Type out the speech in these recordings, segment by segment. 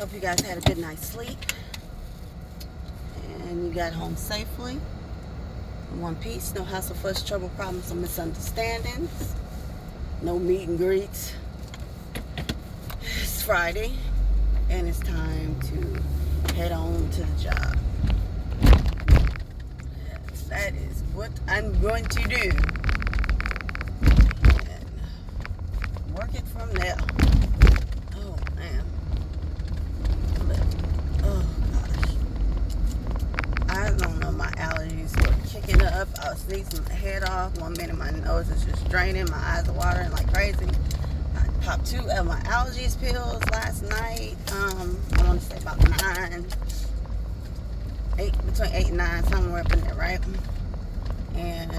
Hope you guys had a good night's sleep and you got home safely in one piece. No hassle, fuss, trouble, problems, or misunderstandings. No meet and greets. It's Friday and it's time to head on to the job. Yes, that is what I'm going to do. And work it from there. Oh man. Oh gosh. I don't know, my allergies were kicking up. I was sneezing my head off. One minute my nose is just draining. My eyes are watering like crazy. I popped 2 of my allergies pills last night. I want to say about 9. 8, between 8 and 9, somewhere up in there, right? And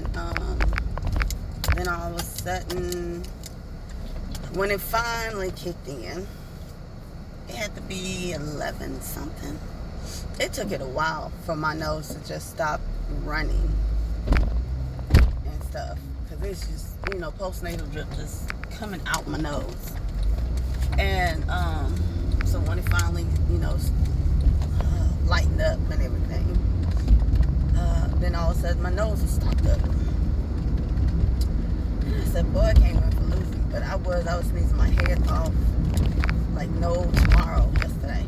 then all of a sudden, when it finally kicked in, it had to be 11 something. It took it a while for my nose to just stop running and stuff, because it's just, postnatal drip just coming out my nose. And so when it finally, lightened up and everything, then all of a sudden my nose was stopped up. And I said, boy, I can't win for losing. But I was sneezing my head off like no tomorrow yesterday.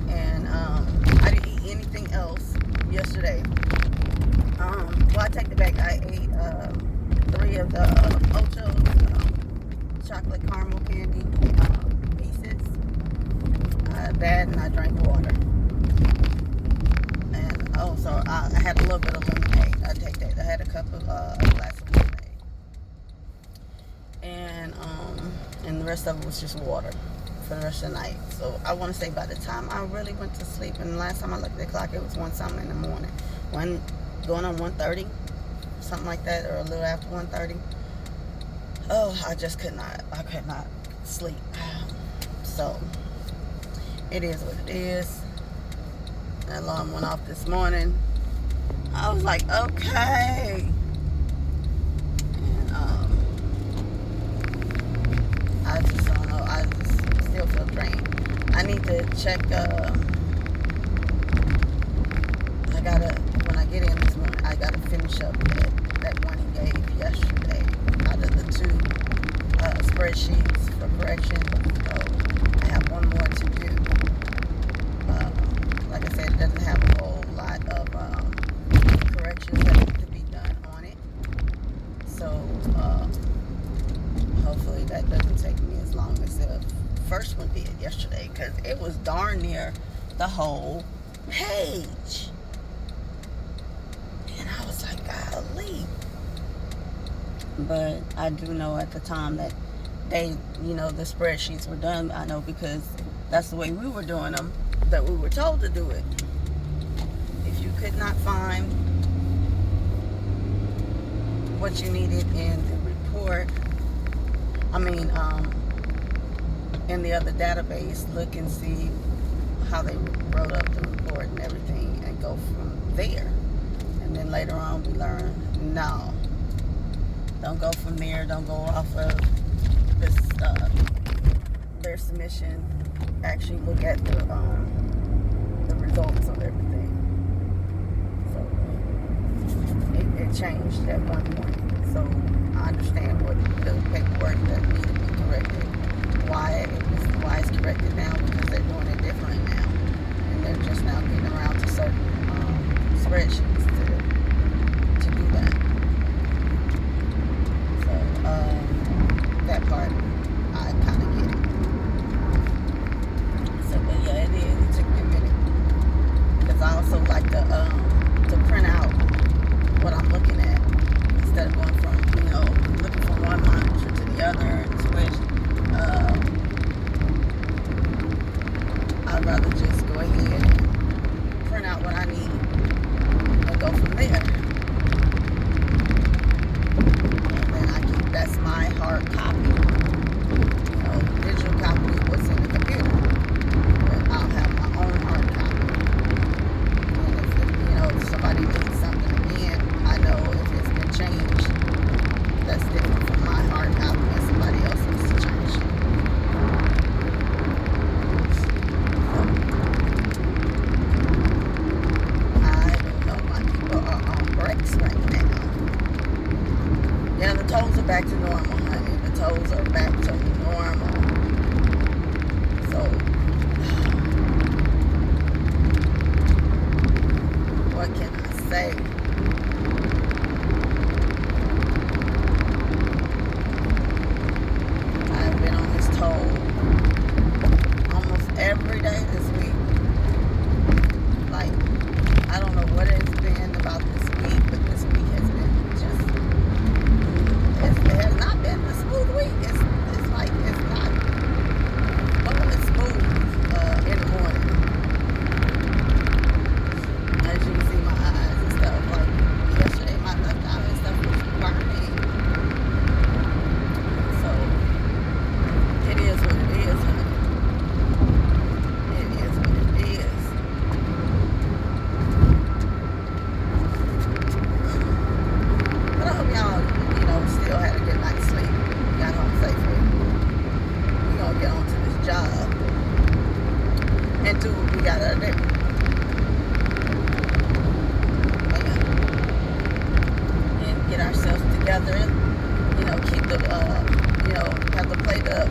And I didn't eat anything else yesterday. Well, I take it back. I ate 3 of the Ocho's chocolate caramel candy pieces. That, and I drank water. And so I had a little bit of lemonade. I take that. I had a glass of lemonade. And the rest of it was just water for the rest of the night. So I want to say by the time I really went to sleep, and the last time I looked at the clock, it was 1 something in the morning. Going on 1:30, something like that, or a little after 1:30. Oh, I could not sleep. So it is what it is. That alarm went off this morning. I was like, okay. And I just don't know. I just still feel drained. I need to check. When I get in this morning, I gotta finish up that one he gave yesterday out of the 2 spreadsheets for correction. So I have one more to do. Like I said, it doesn't have a whole lot of corrections that need to be done on it. So hopefully that doesn't take me as long as the first one did yesterday, because it was darn near the whole page. And I was like, golly. But I do know at the time that they, the spreadsheets were done. I know because that's the way we were doing them, that we were told to do it. If you could not find what you needed in the report, in the other database, look and see how they wrote up the report and everything, and go from there. And then later on we learned, no, don't go from there. Don't go off of this their submission. Actually look at the results of everything. So it changed at one point. So I understand what the paperwork that needed to be corrected, why it's corrected now, because they're doing it differently now, and they're just now getting around to certain spreadsheets to do that. So that part I kind of get it. So, but yeah, it is. It took me a minute, because I also like to print out what I'm looking at, instead of going from looking from one monitor to the other and switch. I'd rather just go ahead and print out what I need and go from there. And then that's my hard copy.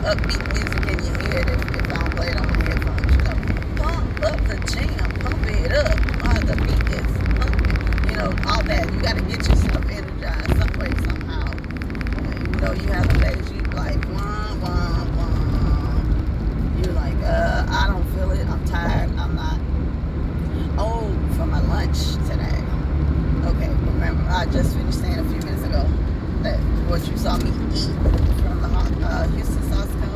upbeat music in your head if I don't play it on my headphones. You know, pump up the jam, pump it up while the beat is pumping. You know, all that. You got to get yourself energized some way, somehow. You know, you have the days you like, wah, wah, wah. You're like, I don't feel it. I'm tired. I'm not. Oh, for my lunch today. Okay, remember, I just finished saying a few minutes ago that what you saw me eat from the Houston Sosco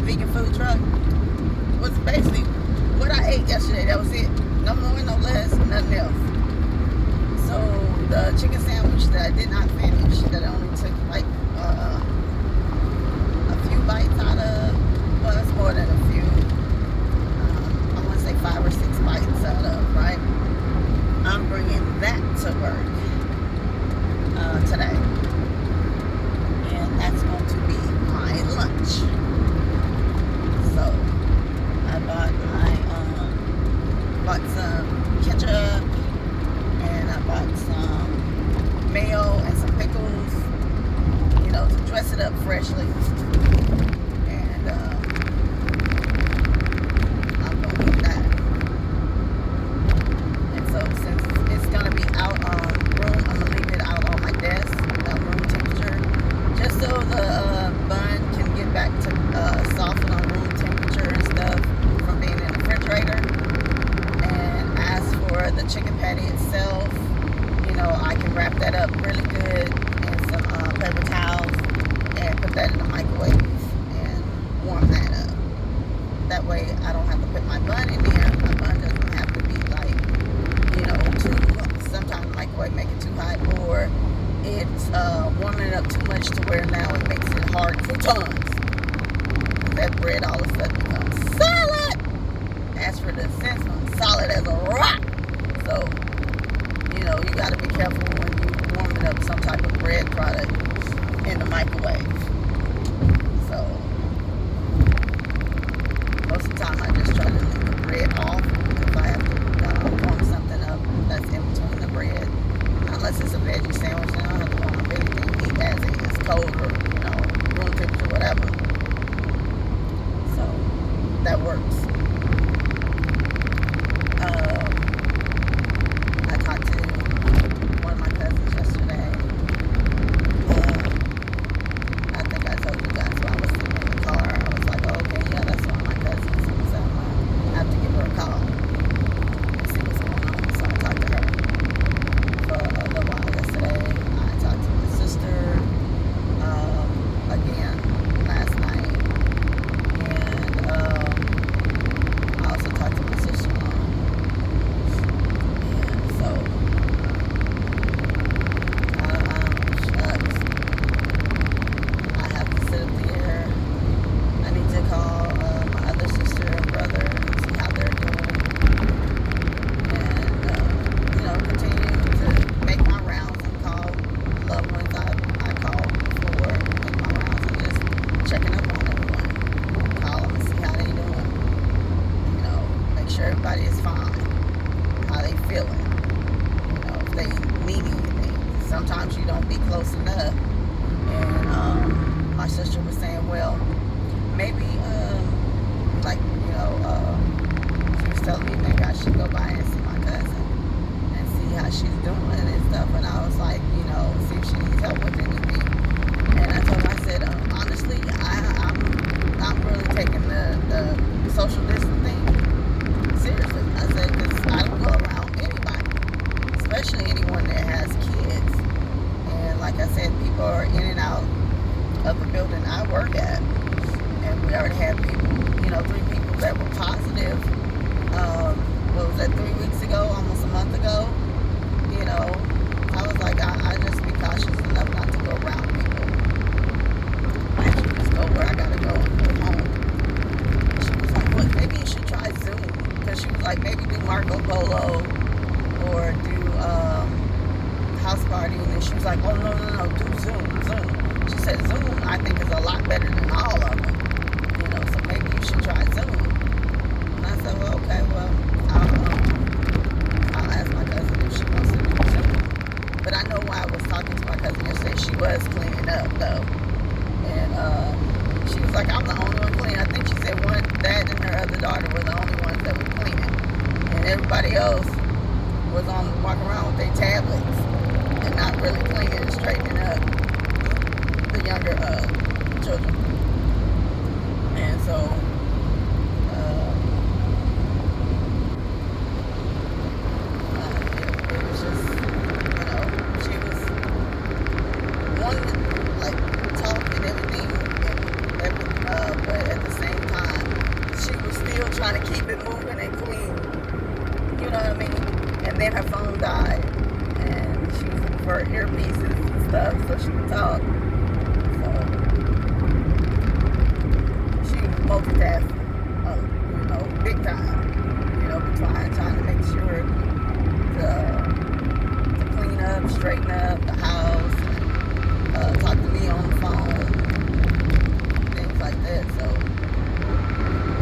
vegan food truck was basically what I ate yesterday. That was it. No more, no less, nothing else. So the chicken sandwich that I did not finish, that I only took like a few bites out of, well, it's more than a few. I want to say 5 or 6 bites out of, right? I'm bringing that to work today, and that's going to be my lunch. So I bought some ketchup, and I bought some mayo and some pickles, you know, to dress it up freshly. And I'm gonna eat that. And so since it's gonna be out on room, I'm gonna leave it out on my desk at room temperature, just so the bun can get back to soften on room temperature and stuff from being in the refrigerator. And as for the chicken patty itself, you know, I can wrap that up really good in some paper towels and put that in the microwave and warm that up. That way I don't have to put my bun in there. My bun doesn't have to be like, you know, sometimes the microwave make it too hot, or it's warming it up too much to where now it makes it hard croutons. That bread all of a sudden becomes solid. As for the sense, I'm solid as a rock. So, you know, you got to be careful when you're warming up some type of bread product in the microwave. So, most of the time I just try to leave the bread off if I have to warm something up that's in between the bread. Unless it's a veggie sandwich, then I don't have to warm up anything to eat as it is, cold or, you know, room temperature, whatever. So, that works. I talked to one of my cousins yesterday. I think I told you guys while I was sitting in the car. I was like, oh, okay, yeah, that's one of my cousins. So I have to give her a call and see what's going on. So I talked to her for a little while yesterday. I talked to my sister again last night. And I also talked to my sister-in-law. And so shucks. I have to sit up there. I need to call my other sister and brother and see how they're doing. And, you know, continue to make my rounds and call loved ones I called before, make my rounds and just checking up on everyone. Call them and see how they doing. You know, make sure everybody is fine. How they feeling. You know, if they need anything. Sometimes you don't be close enough. And my sister was saying, well, maybe, like, you know, she was telling me maybe I should go by and see my cousin and see how she's doing and stuff. And I was like, you know, see if she needs help with anything. And I told her, I said, honestly, I'm really taking the social distance thing seriously. I said, because I don't go around anybody, especially anyone that has kids. And like I said, people are in and out of the building I work at. And we already had people, you know, 3 people that were positive. What was that, 3 weeks ago, almost a month ago? You know, I was like, I just be cautious enough not to go around people. I actually just go where I gotta go and go home. She was like, well, maybe you should try Zoom. Because she was like, maybe do Marco Polo or do house party. And then she was like, oh, no, do Zoom. She said Zoom, I think, is a lot better than all of them. You know, so maybe you should try Zoom. And I said, well, okay, well, I'll ask my cousin if she wants to do Zoom. everybody else was walking around with their tablets and not really cleaning and straightening up the younger children. And so it was just, she was wanting to like talk and everything, but at the same time, she was still trying to keep it moving and clean. You know what I mean? And then her phone died, and she was looking for her earpieces and stuff so she could talk. So she was multitasking, big time. Trying to make sure to clean up, straighten up the house, and talk to me on the phone, things like that. So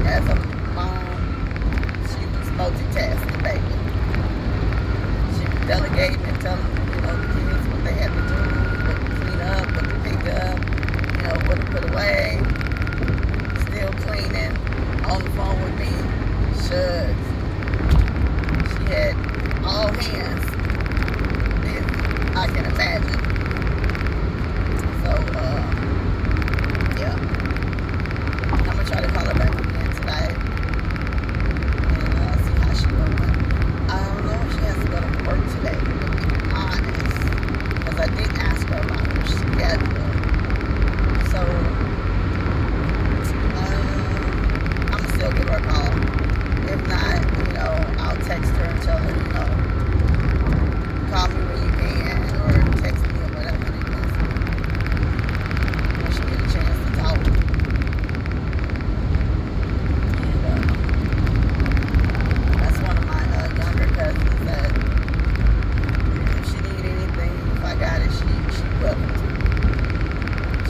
as a mom, she was multitasking, baby. She was delegating and telling, the kids what they had to do, what to clean up, what to pick up, what to put away. Still cleaning, on the phone with me. Shucks. She had all hands, if I can imagine. So, yeah. I'm going to try to call her back again today and see how she's doing. I don't know if she has to go to work today, to be honest, because I did ask her about her schedule. So, I'm going to still give her a call. If not, I'll text her and tell her, call me when you can, or text me or whatever it is, when she get a chance to talk. And that's one of my younger cousins that if she need anything, if I got it, she welcome to.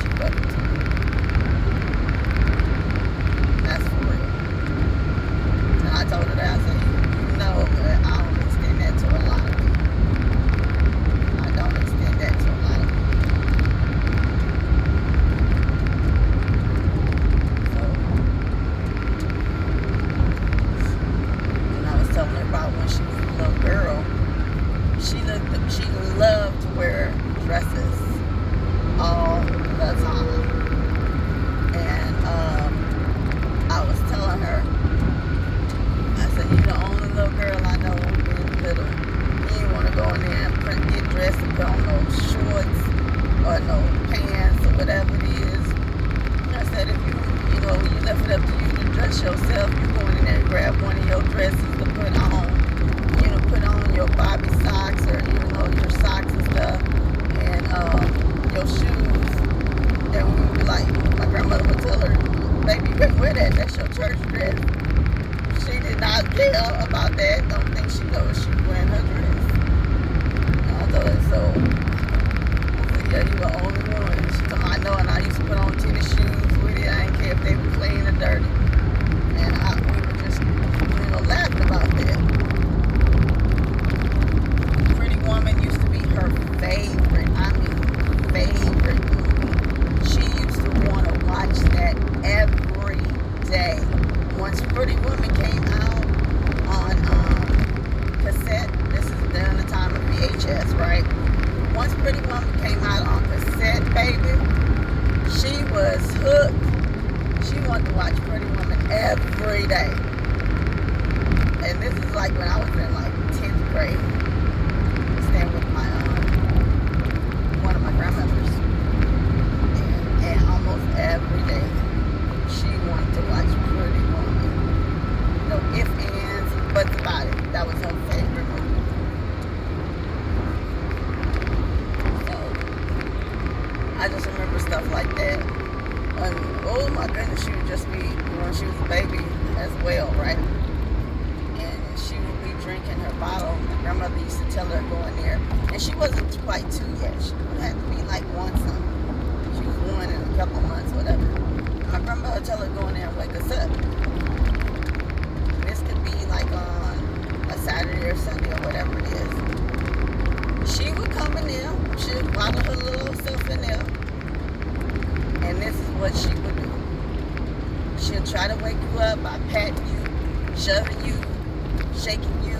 She welcome to. That's for real. And I told her that, I said, I don't extend that to a lot of people. I don't extend that to a lot of people. So, and I was telling her about when she was a little girl, she loved to wear dresses all the time. And I was telling her, I said, you're the only little girl I know being little. You ain't want to go in there and get dressed and put on no shorts or no pants or whatever it is. I said, if you left it up to you to dress yourself, you go in there and grab one of your dresses to put on. Put on your Bobby socks or, your socks and stuff, and your shoes. And we would be like, my grandmother would tell her, baby, you can't wear that. That's your church dress. She did not care about that. Don't think she knows she was wearing her dress. And I told her, so I said, yeah, you were the only one. She told me, I know, and I used to put on tennis shoes with it. I didn't care if they were clean or dirty. And we were just, laughing about that. Pretty Woman used to be her favorite. I mean, favorite movie. She used to want to watch that every day. Once Pretty Woman came out on cassette, this is during the time of VHS, right? Once Pretty Woman came out on cassette, baby, she was hooked. She wanted to watch Pretty Woman every day. And this is like when I was in like 10th grade. Staying with my one of my grandmothers. And almost every day she wanted to watch Pretty Woman. No ifs, ands, and buts about it. That was her favorite movie. So I just remember stuff like that. And oh my goodness, she would just be, when she was a baby as well, right? And she would be drinking her bottle. My grandmother used to tell her to go in there. And she wasn't quite 2 yet. She would have to be like 1 something. She was 1 in a couple months, whatever. My grandmother would tell her to go in there and wake us up. This could be like on a Saturday or Sunday or whatever it is. She would come in there. She would bottle her little self in there. And this is what she would do. She'll try to wake you up by patting you, shoving you, shaking you,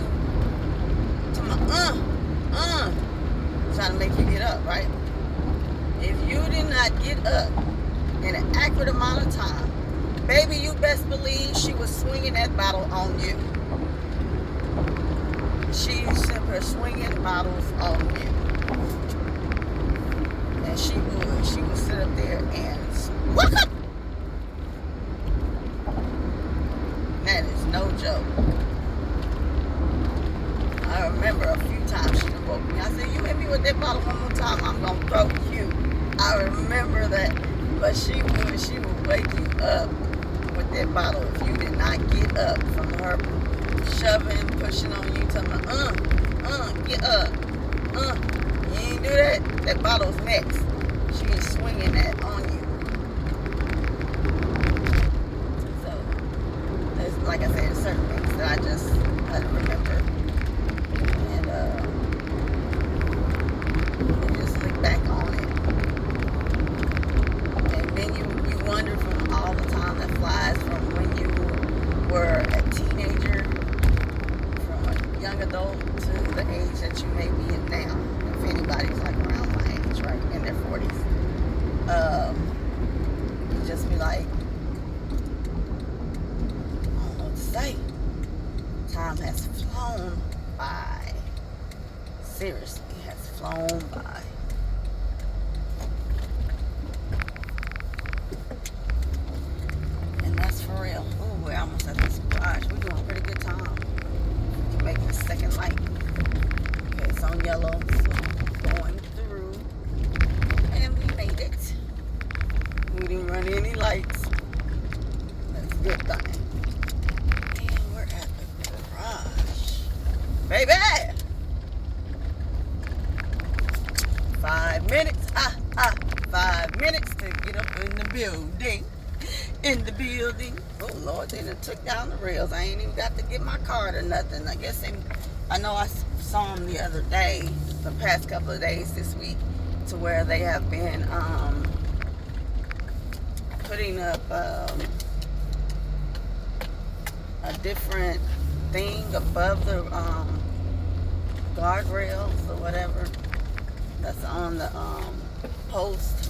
trying to make you get up, right? If you did not get up in an accurate amount of time, baby, you best believe she was swinging that bottle on you. She simply swinging bottles on you. And she would sit up there and wake up. That is no joke. I remember a few times she woke me. I said, you hit me with that bottle one more time, I'm going to throw you. I remember that. But she would wake you up with that bottle if you did not get up from her shoving, pushing on you, telling her, get up. You ain't do that, that bottle's next. She is swinging that on you. So, there's, like I said, there's certain things that I remember. And just look back on it. And then you wonder from all the time that flies from when you were a teenager, from a young adult to the age that you may be in now. If anybody's like around my age, right, in their 40s, you just be like, I don't know what to say. Time has flown by. Seriously, has flown by. And that's for real. Ooh, we're almost at this garage. We're doing a pretty good time. We can make the second light. Okay, it's on yellow, so going through. And we made it. We didn't run any lights. That's a good thing. And we're at the garage. Baby! 5 minutes. 5 minutes to get up in the building. In the building. Oh Lord, they done took down the rails. I ain't even got to get my card or nothing. I guess I know I saw them the other day, the past couple of days this week, to where they have been putting up a different thing above the guardrails or whatever that's on the post.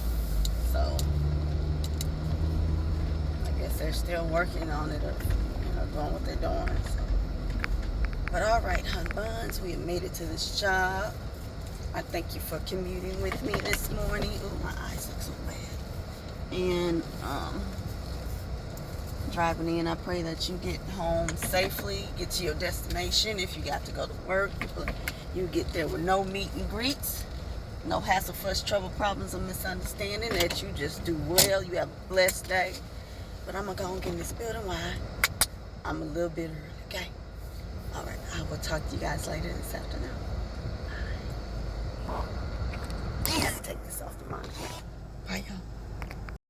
So I guess they're still working on it, or doing what they're doing. So. But all right, hun buns, we have made it to this job. I thank you for commuting with me this morning. Oh, my eyes look so bad. And driving in, I pray that you get home safely, get to your destination. If you got to go to work, you get there with no meet and greets, no hassle, fuss, trouble, problems, or misunderstanding, that you just do well. You have a blessed day. But I'm going to go and get in this building. Why? I'm a little bit early, okay? All right, I will talk to you guys later this afternoon. Bye. Let's take this off the monitor. Bye, y'all.